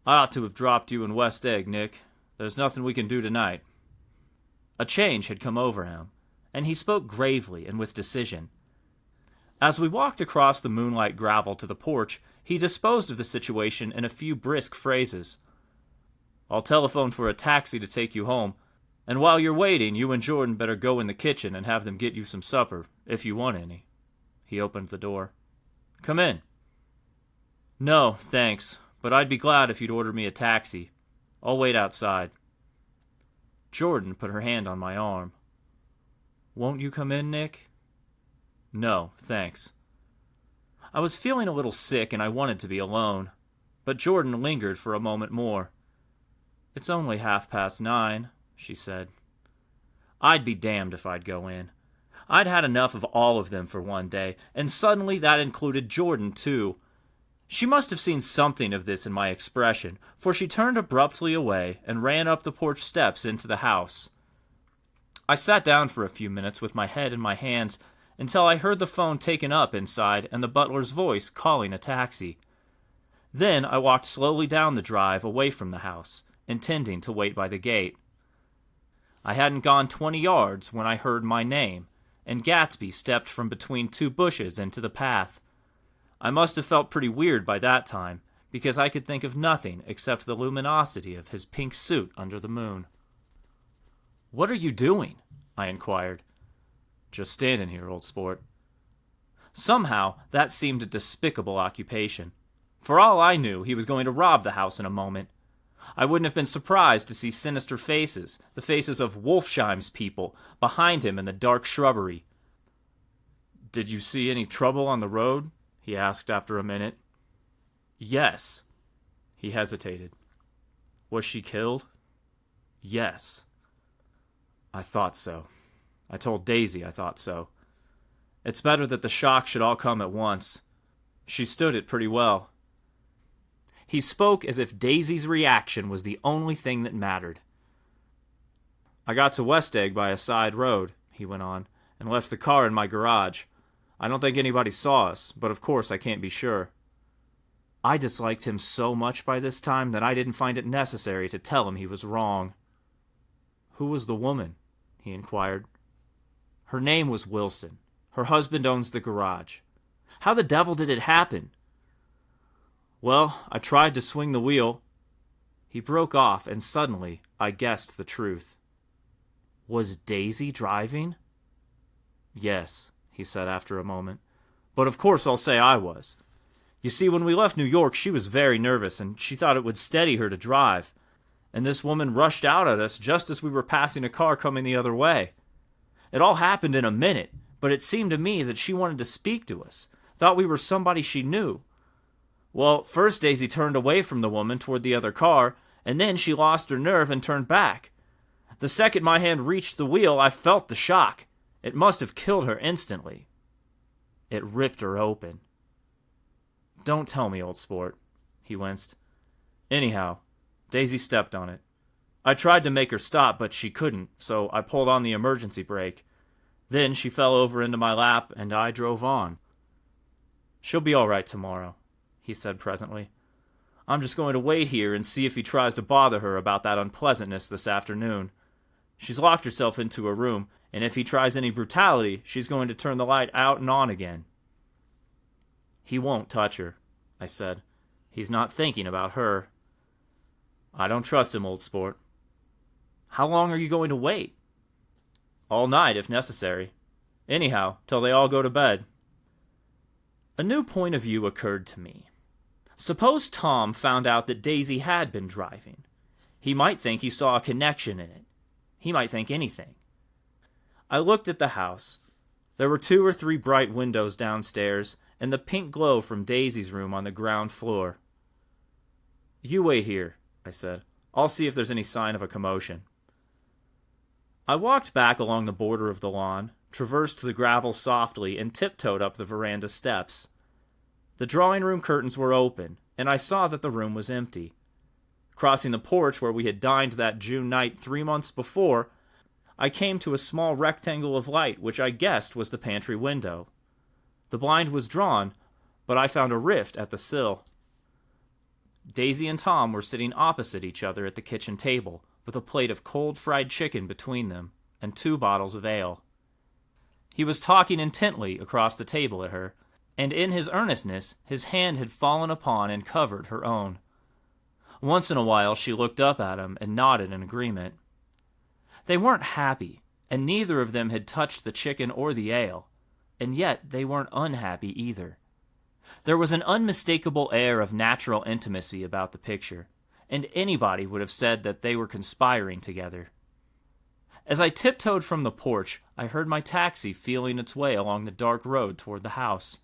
I ought to have dropped you in West Egg, Nick. There's nothing we can do tonight. A change had come over him, and he spoke gravely and with decision. As we walked across the moonlight gravel to the porch, he disposed of the situation in a few brisk phrases. I'll telephone for a taxi to take you home, and while you're waiting, you and Jordan better go in the kitchen and have them get you some supper, if you want any. He opened the door. "Come in." "No, thanks, but I'd be glad if you'd order me a taxi. I'll wait outside." Jordan put her hand on my arm. "Won't you come in, Nick?" "No, thanks." I was feeling a little sick and I wanted to be alone, but Jordan lingered for a moment more. "It's only 9:30, she said. I'd be damned if I'd go in. I'd had enough of all of them for one day, and suddenly that included Jordan, too. She must have seen something of this in my expression, for she turned abruptly away and ran up the porch steps into the house. I sat down for a few minutes with my head in my hands until I heard the phone taken up inside and the butler's voice calling a taxi. Then I walked slowly down the drive away from the house, intending to wait by the gate. I hadn't gone 20 yards when I heard my name, and Gatsby stepped from between two bushes into the path. I must have felt pretty weird by that time, because I could think of nothing except the luminosity of his pink suit under the moon. "What are you doing?" I inquired. "Just standing here, old sport." Somehow, that seemed a despicable occupation. For all I knew, he was going to rob the house in a moment. I wouldn't have been surprised to see sinister faces, the faces of Wolfsheim's people, behind him in the dark shrubbery. "Did you see any trouble on the road?" he asked after a minute. "Yes." He hesitated. "Was she killed?" "Yes." I thought so. I told Daisy I thought so. It's better that the shock should all come at once. She stood it pretty well. He spoke as if Daisy's reaction was the only thing that mattered. "I got to West Egg by a side road," he went on, "and left the car in my garage. I don't think anybody saw us, but of course I can't be sure." I disliked him so much by this time that I didn't find it necessary to tell him he was wrong. "Who was the woman?" he inquired. "Her name was Wilson. Her husband owns the garage." "How the devil did it happen?" "Well, I tried to swing the wheel." He broke off, and suddenly I guessed the truth. "Was Daisy driving?" "Yes," he said after a moment. "But of course I'll say I was. You see, when we left New York, she was very nervous, and she thought it would steady her to drive. And this woman rushed out at us just as we were passing a car coming the other way. It all happened in a minute, but it seemed to me that she wanted to speak to us, thought we were somebody she knew. Well, first Daisy turned away from the woman toward the other car, and then she lost her nerve and turned back. The second my hand reached the wheel, I felt the shock. It must have killed her instantly. It ripped her open." "Don't tell me, old sport." He winced. "Anyhow, Daisy stepped on it. I tried to make her stop, but she couldn't, so I pulled on the emergency brake. Then she fell over into my lap, and I drove on." "She'll be all right tomorrow," he said presently. "I'm just going to wait here and see if he tries to bother her about that unpleasantness this afternoon. She's locked herself into a room, and if he tries any brutality, she's going to turn the light out and on again." "He won't touch her," I said. "He's not thinking about her." "I don't trust him, old sport." "How long are you going to wait?" "All night, if necessary. Anyhow, till they all go to bed." A new point of view occurred to me. Suppose Tom found out that Daisy had been driving. He might think he saw a connection in it. He might think anything. I looked at the house. There were 2 or 3 bright windows downstairs, and the pink glow from Daisy's room on the ground floor. "You wait here," I said. "I'll see if there's any sign of a commotion." I walked back along the border of the lawn, traversed the gravel softly, and tiptoed up the veranda steps. The drawing-room curtains were open, and I saw that the room was empty. Crossing the porch where we had dined that June night 3 months before, I came to a small rectangle of light which I guessed was the pantry window. The blind was drawn, but I found a rift at the sill. Daisy and Tom were sitting opposite each other at the kitchen table, with a plate of cold fried chicken between them, and 2 bottles of ale. He was talking intently across the table at her, and in his earnestness his hand had fallen upon and covered her own. Once in a while she looked up at him and nodded in agreement. They weren't happy, and neither of them had touched the chicken or the ale. and yet they weren't unhappy either. There was an unmistakable air of natural intimacy about the picture, and anybody would have said that they were conspiring together. As I tiptoed from the porch, I heard my taxi feeling its way along the dark road toward the house.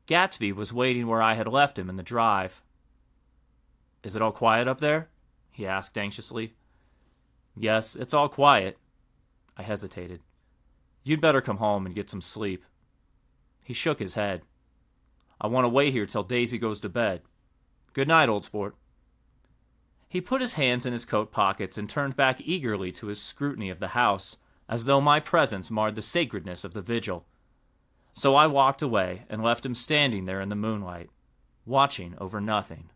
Gatsby was waiting where I had left him in the drive. "Is it all quiet up there?" he asked anxiously. "Yes, it's all quiet." I hesitated. "You'd better come home and get some sleep." He shook his head. "I want to wait here till Daisy goes to bed. Good night, old sport." He put his hands in his coat pockets and turned back eagerly to his scrutiny of the house, as though my presence marred the sacredness of the vigil. So I walked away and left him standing there in the moonlight, watching over nothing.